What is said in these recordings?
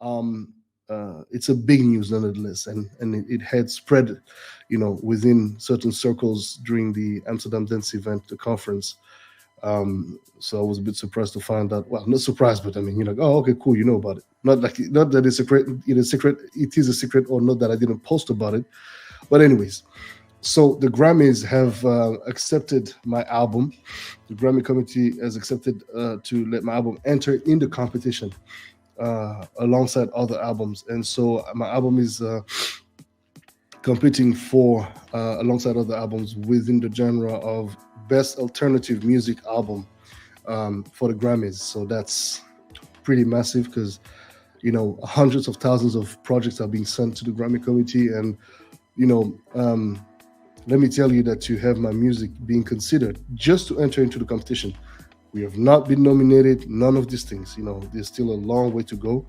um, it's a big news nonetheless, and it had spread, within certain circles during the Amsterdam Dance event, the conference. So I was a bit surprised to find out. Well, not surprised, but I mean, you're like, oh, okay, cool, you know about it. Not that it's secret. It is secret. It is a secret, or not that I didn't post about it. But anyways, so the Grammys have accepted my album. The Grammy committee has accepted to let my album enter in the competition alongside other albums, and so my album is competing for alongside other albums within the genre of best alternative music album for the Grammys. So that's pretty massive because hundreds of thousands of projects are being sent to the Grammy committee, and you know let me tell you that to have my music being considered just to enter into the competition, we have not been nominated, none of these things. There's still a long way to go.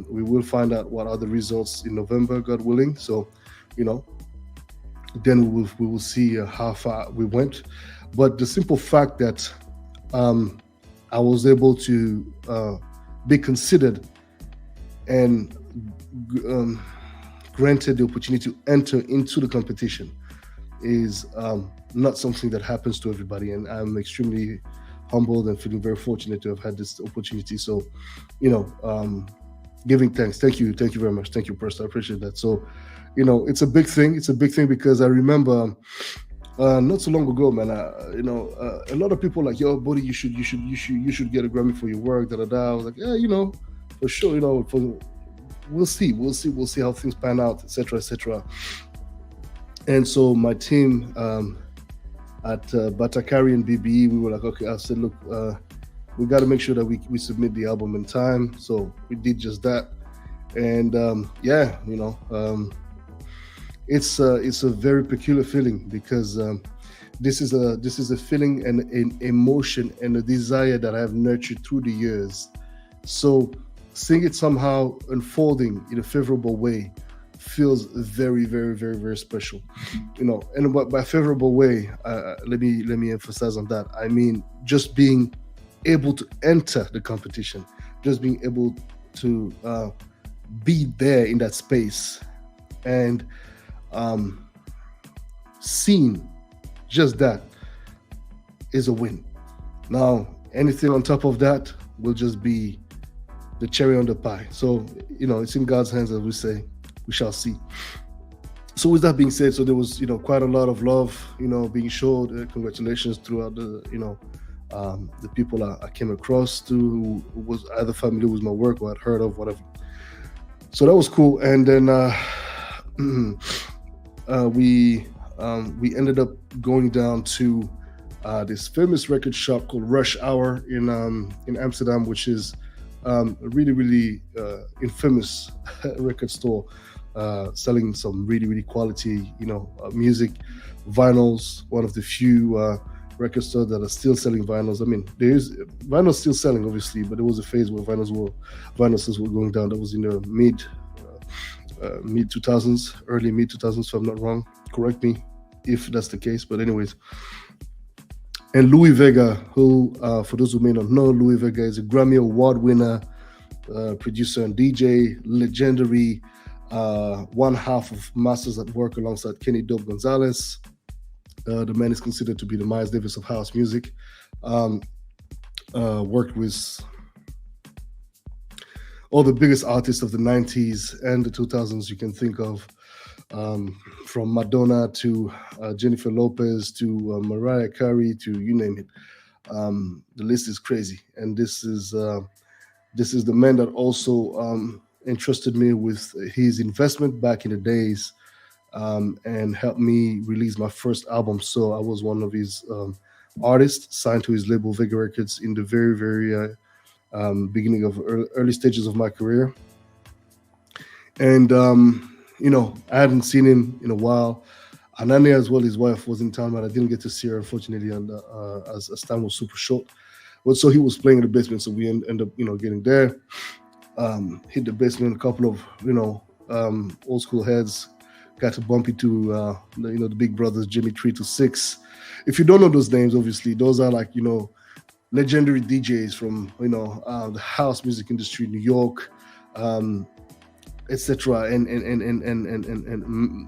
We will find out what are the results in November, God willing. So you know then we will see how far we went. But the simple fact that I was able to be considered and granted the opportunity to enter into the competition is not something that happens to everybody, and I'm extremely humbled and feeling very fortunate to have had this opportunity. So, giving thanks. Thank you very much. Thank you, Preston. I appreciate that. So, it's a big thing. It's a big thing because I remember not so long ago, man. A lot of people like, yo, Boddhi, you should get a Grammy for your work. Da da da. I was like, yeah, for sure. We'll see how things pan out, etc., etc. And so my team at Batakari and BBE, we were like, okay. I said, look, we got to make sure that we submit the album in time. So we did just that, and it's a very peculiar feeling because this is a feeling and an emotion and a desire that I have nurtured through the years. So seeing it somehow unfolding in a favorable way feels very, very, very, very special. And by favorable way, let me emphasize on that. I mean just being able to enter the competition, just being able to be there in that space, and seen just that is a win. Now, anything on top of that will just be the cherry on the pie. So, it's in God's hands, as we say. We shall see. So with that being said, so there was, quite a lot of love, being showed. Congratulations throughout the people I came across to who was either familiar with my work or had heard of, whatever. So that was cool. And then we ended up going down to this famous record shop called Rush Hour in Amsterdam, which is a really, really infamous record store selling some really, really quality, music, vinyls. One of the few record stores that are still selling vinyls. I mean, there's vinyls still selling, obviously, but there was a phase where vinyls were going down. That was in the mid 2000s, early mid 2000s, if I'm not wrong. Correct me if that's the case. But anyways, and Louis Vega, who, for those who may not know, Louis Vega is a Grammy Award winner, producer and DJ, legendary, one half of Masters at Work alongside Kenny Dope Gonzalez. The man is considered to be the Miles Davis of house music. Worked with all the biggest artists of the 90s and the 2000s you can think of, from Madonna to Jennifer Lopez to Mariah Carey to you name it. The list is crazy, and this is the man that also entrusted me with his investment back in the days, and helped me release my first album. So I was one of his artists signed to his label Vega Records in the very, very beginning of early stages of my career. And I hadn't seen him in a while. Anania as well, his wife, was in town, but I didn't get to see her, unfortunately, and as time was super short. But so he was playing in the basement, so we end up getting there. Hit the basement, a couple of old school heads got to bump into the big brothers, Jimmy 3 to 6. If you don't know those names, obviously those are like legendary DJs from the house music industry in New York. etc. And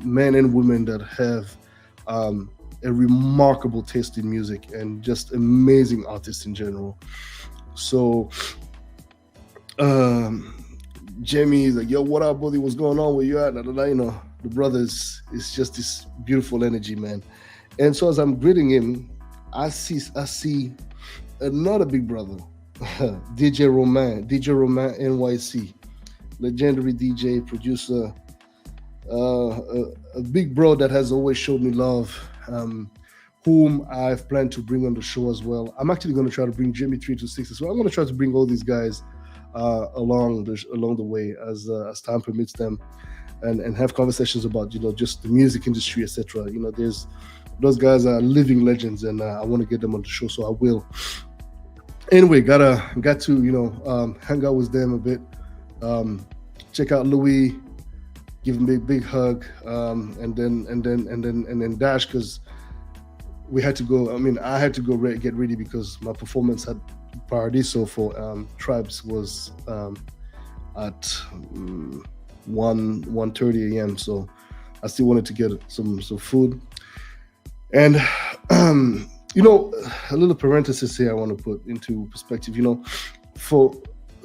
men and women that have a remarkable taste in music and just amazing artists in general. So Jamie is like, yo, what up, buddy? What's going on? Where you at? You know, the brothers is just this beautiful energy, man. And so as I'm greeting him, I see another big brother, DJ Roman NYC, legendary DJ, producer, a big bro that has always showed me love, whom I've planned to bring on the show as well. I'm actually going to try to bring Jimmy 326 as well. I'm going to try to bring all these guys along the way as time permits them, and have conversations about just the music industry, etc. There's those guys are living legends, and I want to get them on the show, so I will. Anyway, got to hang out with them a bit, check out Louis, give him a big hug, and then dash, because we had to go. I mean, I had to go get ready because my performance at Paradiso for Tribes was at 1:30 a.m. So I still wanted to get some food. And a little parenthesis here I want to put into perspective.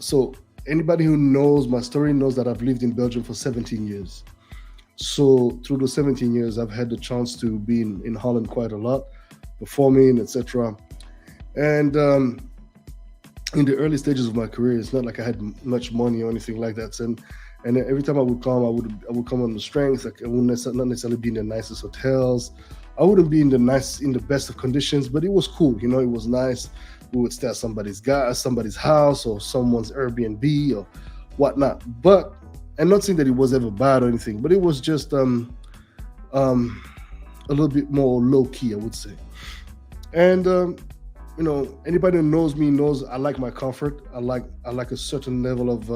So anybody who knows my story knows that I've lived in Belgium for 17 years. So through those 17 years, I've had the chance to be in Holland quite a lot, performing, etc. And in the early stages of my career, it's not like I had much money or anything like that. And every time I would come, I would come on the strength. Like, I wouldn't not necessarily be in the nicest hotels. I wouldn't be in the best of conditions, but it was cool. It was nice. We would stay at somebody's house or someone's Airbnb or whatnot. But I'm not saying that it was ever bad or anything, but it was just a little bit more low key, I would say. And anybody who knows me knows I like my comfort. I like a certain level of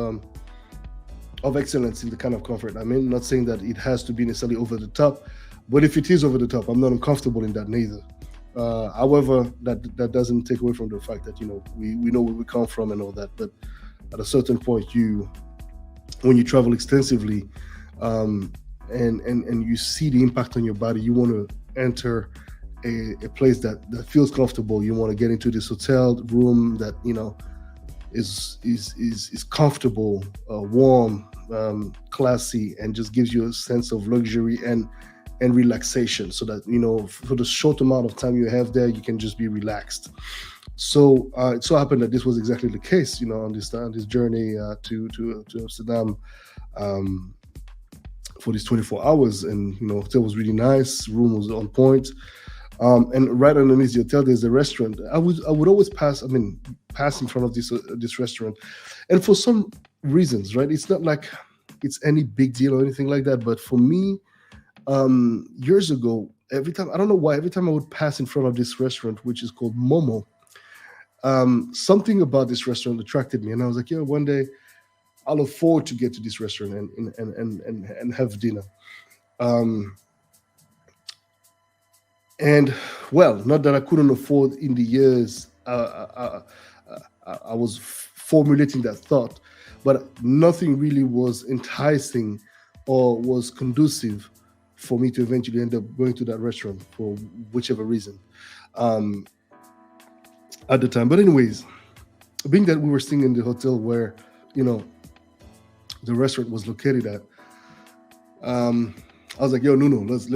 excellence in the kind of comfort I'm in. Not saying that it has to be necessarily over the top, but if it is over the top, I'm not uncomfortable in that neither. However, that doesn't take away from the fact that we know where we come from and all that. But at a certain point, when you travel extensively, and you see the impact on your body, you want to enter a place that feels comfortable. You want to get into this hotel room that is comfortable, warm, classy, and just gives you a sense of luxury and relaxation, so that for the short amount of time you have there, you can just be relaxed. So it so happened that this was exactly the case, on this journey to Amsterdam, for these 24 hours. And hotel was really nice, room was on point, and right underneath the hotel there's a restaurant. I would always pass in front of this restaurant, and for some reasons, right, it's not like it's any big deal or anything like that, but for me, years ago, every time I would pass in front of this restaurant, which is called Momo, something about this restaurant attracted me, and I was like, yeah, one day I'll afford to get to this restaurant and have dinner. And well, not that I couldn't afford in the years I was formulating that thought, but nothing really was enticing or was conducive for me to eventually end up going to that restaurant for whichever reason at the time. But anyways, being that we were staying in the hotel where the restaurant was located at, I was like, yo, no, let's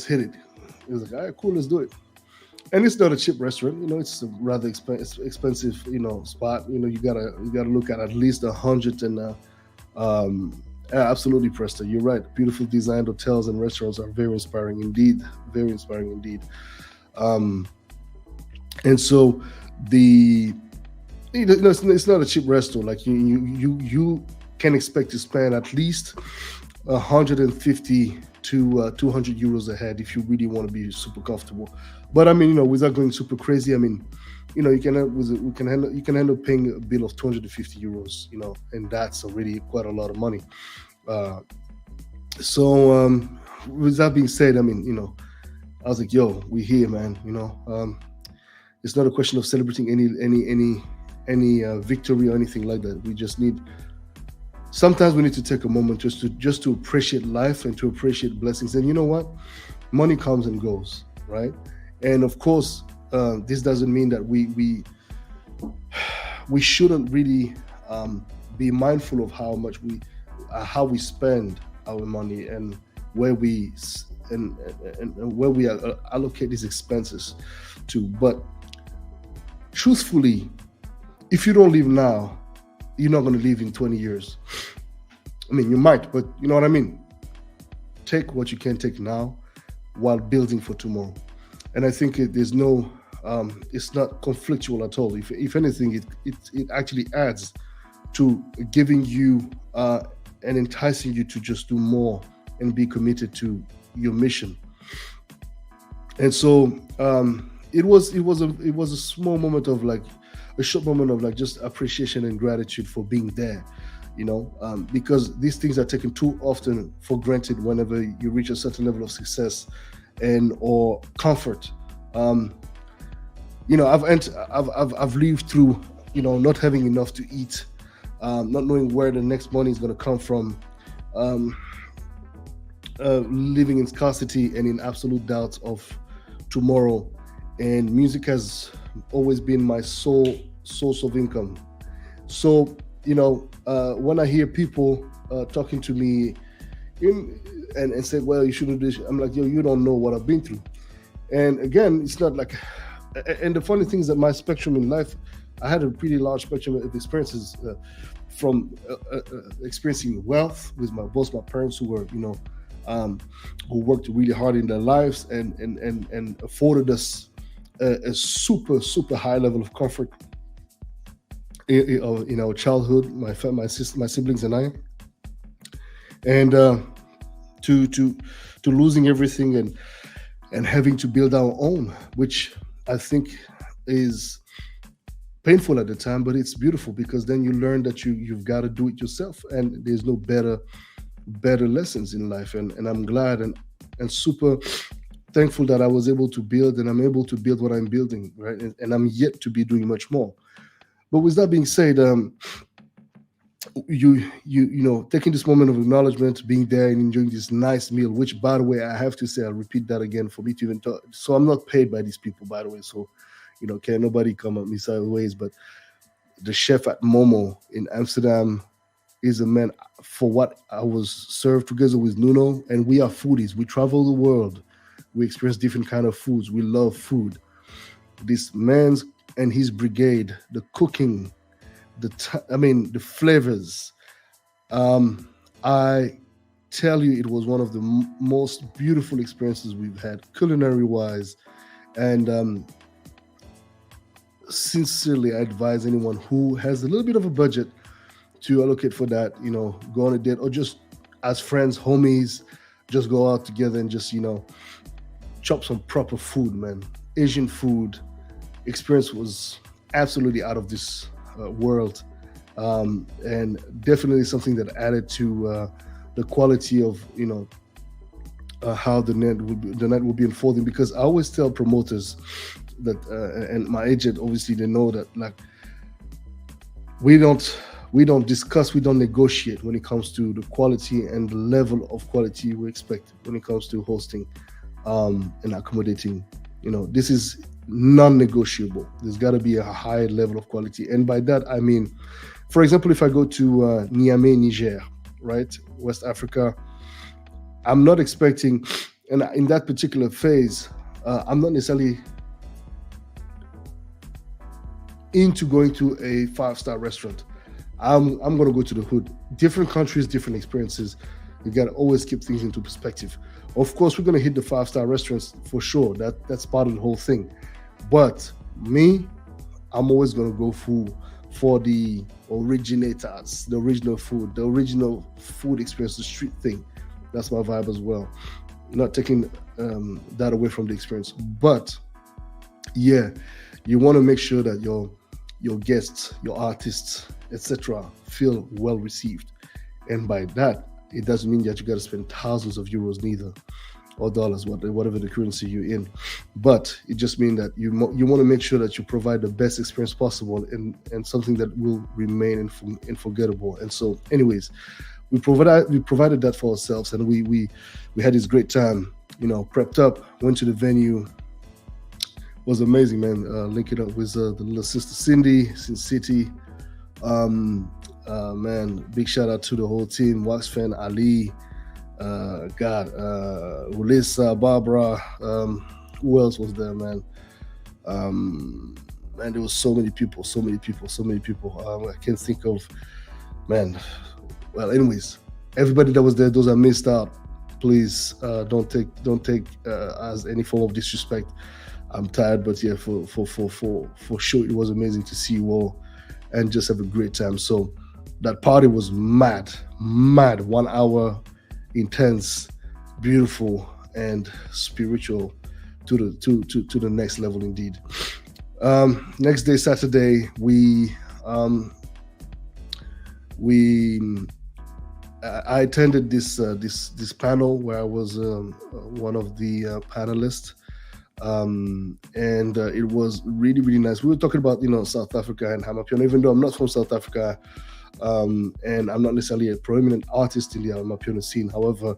hit it. He was like, all right, cool, let's do it. And it's not a cheap restaurant, it's a rather expensive, spot. You gotta look at least 100. And absolutely, Presta, you're right. Beautiful designed hotels and restaurants are very inspiring indeed. Very inspiring indeed. And so it's not a cheap restaurant. Like you can expect to spend at least 150 to 200 euros a head if you really want to be super comfortable. But I mean, without going super crazy, I mean, you can end up paying a bill of 250 euros, and that's already quite a lot of money. So with that being said, I mean, I was like, yo, we here, man. It's not a question of celebrating any victory or anything like that. We just need, sometimes we need to take a moment just to appreciate life and to appreciate blessings. And you know what? Money comes and goes, right? And of course, this doesn't mean that we shouldn't really be mindful of how we spend our money and where we and where we allocate these expenses to. But truthfully, if you don't live now, you're not going to live in 20 years. I mean, you might, but you know what I mean? Take what you can take now while building for tomorrow. And I think there's no, it's not conflictual at all. If anything, it actually adds to giving you and enticing you to just do more and be committed to your mission. And so it was a small moment of like, a short moment of like just appreciation and gratitude for being there, you know, because these things are taken too often for granted whenever you reach a certain level of success and or comfort. You know, I've lived through, you know, not having enough to eat, not knowing where the next money is going to come from, living in scarcity and in absolute doubt of tomorrow. And music has always been my sole source of income. So, you know, when I hear people talking to me and say, well, you shouldn't do this, I'm like, yo, you don't know what I've been through. And again, it's not like, and the funny thing is that my spectrum in life, I had a pretty large spectrum of experiences, from experiencing wealth with both my parents, who were, you know, who worked really hard in their lives and afforded us a super high level of comfort in our childhood, my siblings and I, and to losing everything and having to build our own, which I think is painful at the time, but it's beautiful because then you learn that you've got to do it yourself, and there's no better lessons in life. And I'm glad and super thankful that I was able to build, and I'm able to build what I'm building, right? And I'm yet to be doing much more. But with that being said, you know, taking this moment of acknowledgement, being there and enjoying this nice meal, which, by the way, I have to say, I'll repeat that again for me to even talk. So I'm not paid by these people, by the way. So, you know, can nobody come at me sideways? But the chef at Momo in Amsterdam is a man. For what I was served together with Nuno, and we are foodies. We travel the world. We experience different kind of foods. We love food. This man's and his brigade, the cooking, the flavors. I tell you, it was one of the most beautiful experiences we've had, culinary wise. And sincerely, I advise anyone who has a little bit of a budget to allocate for that, you know, go on a date, or just as friends, homies, just go out together and just, you know, chop some proper food, man. Asian food experience was absolutely out of this world, and definitely something that added to the quality of, you know, how the net will be unfolding. Because I always tell promoters that, and my agent, obviously, they know that, like, we don't discuss, we don't negotiate when it comes to the quality and the level of quality we expect when it comes to hosting and accommodating. You know, this is non-negotiable. There's got to be a high level of quality. And by that, I mean, for example, if I go to Niamey, Niger, right, West Africa, I'm not expecting, and in that particular phase, I'm not necessarily into going to a 5-star restaurant. I'm going to go to the hood. Different countries, different experiences. You got to always keep things into perspective. Of course, we're going to hit the 5-star restaurants for sure. That's part of the whole thing. But me, I'm always going to go for the originators, the original food experience, the street thing. That's my vibe as well. Not taking that away from the experience. But yeah, you want to make sure that your guests, your artists, etc., feel well received. And by that, it doesn't mean that you got to spend thousands of euros neither. or dollars, whatever the currency you're in. But it just means that you want to make sure that you provide the best experience possible and something that will remain unforgettable. And so, anyways, we provided that for ourselves, and we had this great time. Prepped up, went to the venue. Was amazing, man. Linking up with the little sister Cindy, Sin City. Man, big shout out to the whole team. Wax Fan, Ali, Ulissa, Barbara. Who else was there, man? Man, there was so many people. I can't think of, man. Well, anyways, everybody that was there, those that missed out, please don't take as any form of disrespect. I'm tired, but yeah, for sure, it was amazing to see you all and just have a great time. So that party was mad, 1 hour, intense, beautiful, and spiritual to the next level indeed. Next day, Saturday, I attended this panel where I was one of the panelists. And it was really, really nice. We were talking about South Africa and Amapiano, even though I'm not from South Africa, and I'm not necessarily a prominent artist in the Amapiano scene. However,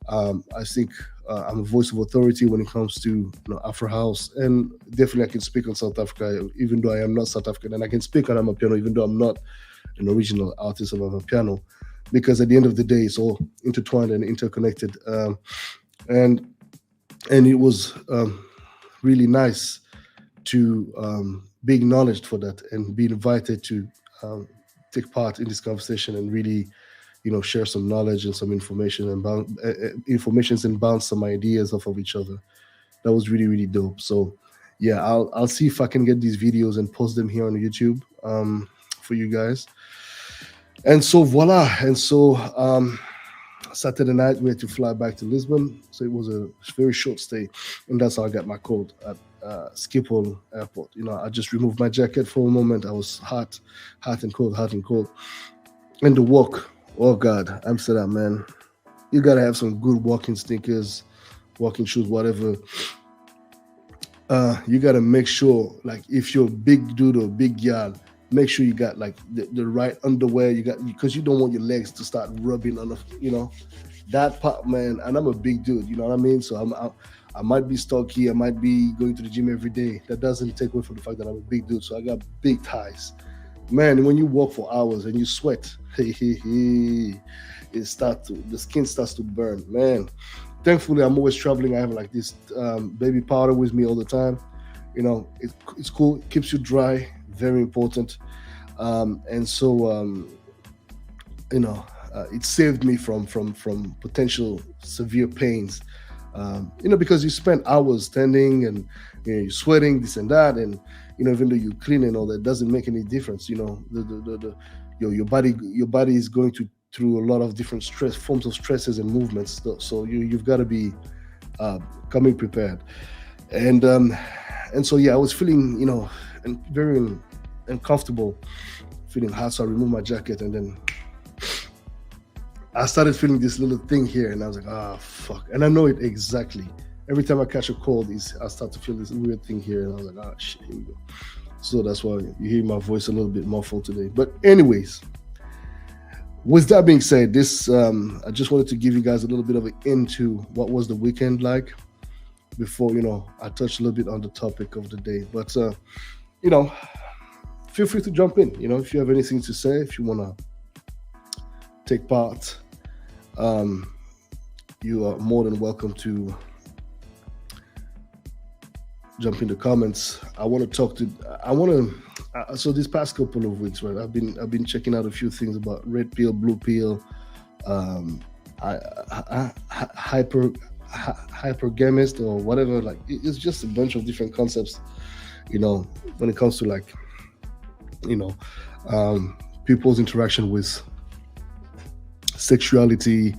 I think I'm a voice of authority when it comes to Afro House, and definitely I can speak on South Africa, even though I am not South African, and I can speak on Amapiano, even though I'm not an original artist of Amapiano, because at the end of the day, it's all intertwined and interconnected, and it was really nice to be acknowledged for that and be invited to take part in this conversation and really, share some knowledge and some information and bounce some ideas off of each other. That was really, really dope. So yeah, I'll see if I can get these videos and post them here on YouTube for you guys. And so voila. And so Saturday night we had to fly back to Lisbon, so it was a very short stay, and that's how I got my cold at Schiphol Airport. I just removed my jacket for a moment. I was hot and cold, and the walk. Oh God, Amsterdam, man, you gotta have some good walking sneakers, walking shoes, whatever. You gotta make sure, like, if you're a big dude or big gal, make sure you got like the right underwear. Because you don't want your legs to start rubbing on that part, man. And I'm a big dude, you know what I mean? So I might be stocky, I might be going to the gym every day. That doesn't take away from the fact that I'm a big dude. So I got big thighs, man. When you walk for hours and you sweat, the skin starts to burn, man. Thankfully, I'm always traveling. I have like this baby powder with me all the time. It's cool. It keeps you dry. Very important. And so it saved me from potential severe pains. Because you spend hours standing and you're sweating this and that, and even though you clean and all that, doesn't make any difference. Your body is going through a lot of different forms of stresses and movements. So you've got to be coming prepared. And so yeah, I was feeling and very uncomfortable, feeling hot. So I removed my jacket, and then I started feeling this little thing here, and I was like, ah, fuck. And I know it exactly. Every time I catch a cold, I start to feel this weird thing here, and I was like, ah, shit, here we go. So that's why you hear my voice a little bit muffled today. But anyways, with that being said, this I just wanted to give you guys a little bit of an into what was the weekend like before I touch a little bit on the topic of the day. But feel free to jump in. If you have anything to say, if you want to take part, you are more than welcome to jump in the comments. So this past couple of weeks, right, I've been checking out a few things about red pill, blue pill, hypergamist or whatever. Like, it's just a bunch of different concepts, when it comes to like, people's interaction with sexuality,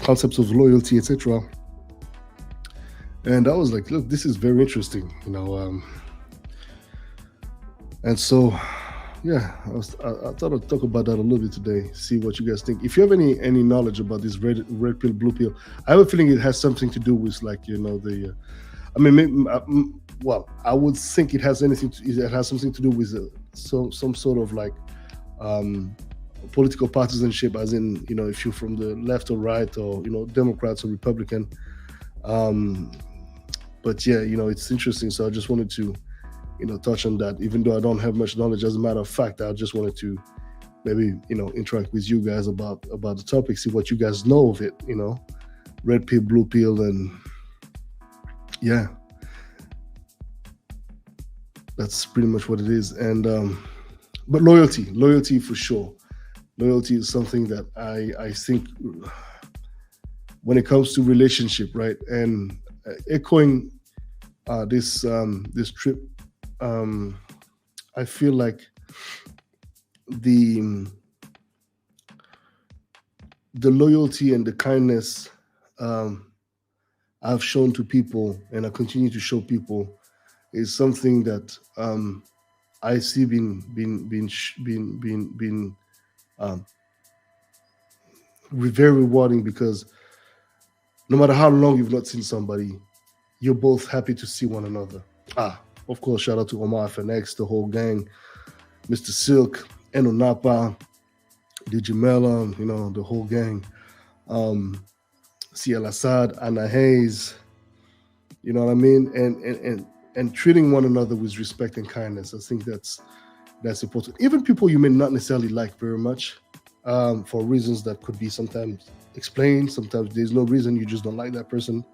concepts of loyalty, etc. And I was like, look, this is very interesting, and so yeah, I thought I'd talk about that a little bit today. See what you guys think. If you have any knowledge about this red pill, blue pill, I have a feeling it has something to do with, like, the. I mean, well, I would think it has anything. It has something to do with some sort of like um, political partisanship, as in, if you're from the left or right, or Democrats or Republican. Um, but yeah, it's interesting. So I just wanted to touch on that, even though I don't have much knowledge. As a matter of fact, I just wanted to maybe interact with you guys about the topic, see what you guys know of it. Red pill, blue pill, and yeah, that's pretty much what it is. And but loyalty for sure. Loyalty is something that I think, when it comes to relationship, right? And echoing this trip, um, I feel like the the loyalty and the kindness, um, I've shown to people, and I continue to show people, is something that, I see being um, very rewarding, because no matter how long you've not seen somebody, you're both happy to see one another. Of course, shout out to Omar FNX, the whole gang, Mr. Silk, Eno Napa, DJ Mela, the whole gang. Um, CL Assad, Anna Hayes, you know what I mean? And treating one another with respect and kindness. I think that's important. Even people you may not necessarily like very much, for reasons that could be sometimes explained. Sometimes there's no reason, you just don't like that person.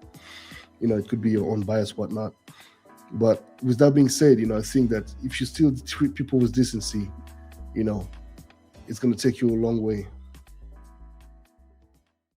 It could be your own bias, whatnot. But with that being said, I think that if you still treat people with decency, it's going to take you a long way.